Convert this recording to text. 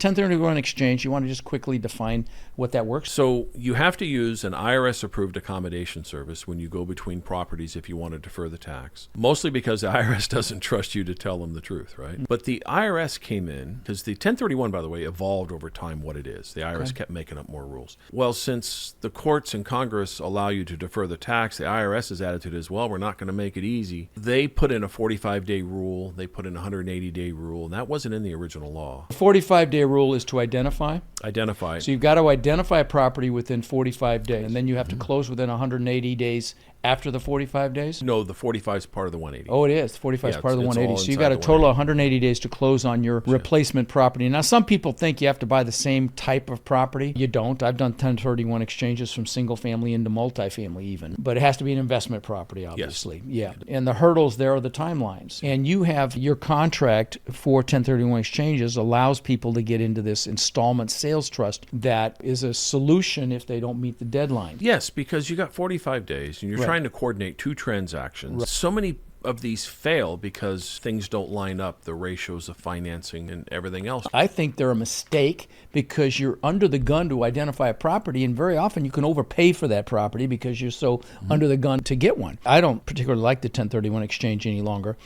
1031 exchange, you want to just quickly define what that works? So you have to use an IRS-approved accommodation service when you go between properties if you want to defer the tax, mostly because the IRS doesn't trust you to tell them the truth, right? But the IRS came in, because the 1031, by the way, evolved over time what it is. The IRS kept making up more rules. Well, since the courts and Congress allow you to defer the tax, the IRS's attitude is, well, we're not going to make it easy. They put in a 45-day rule. They put in a 180-day rule, and that wasn't in the original law. The 45-day rule is to identify? Identify. So you've got to identify a property within 45 days, and then you have to close within 180 days after the 45 days? No, the 45 is part of the 180. Oh, it is. 45 is part of the 180. So you've got a inside the total of 180 days to close on your replacement property. Now, some people think you have to buy the same type of property. You don't. I've done 1031 exchanges from single family into multifamily even. But it has to be an investment property, obviously. Yes. Yeah. And the hurdles there are the timelines. And you have your contract for 1031 exchanges allows people to get into this installment sales trust that is a solution if they don't meet the deadline. Yes, because you got 45 days and you're trying to coordinate two transactions. Right. So many of these fail because things don't line up, the ratios of financing and everything else. I think they're a mistake because you're under the gun to identify a property, and very often you can overpay for that property because you're so under the gun to get one. I don't particularly like the 1031 exchange any longer.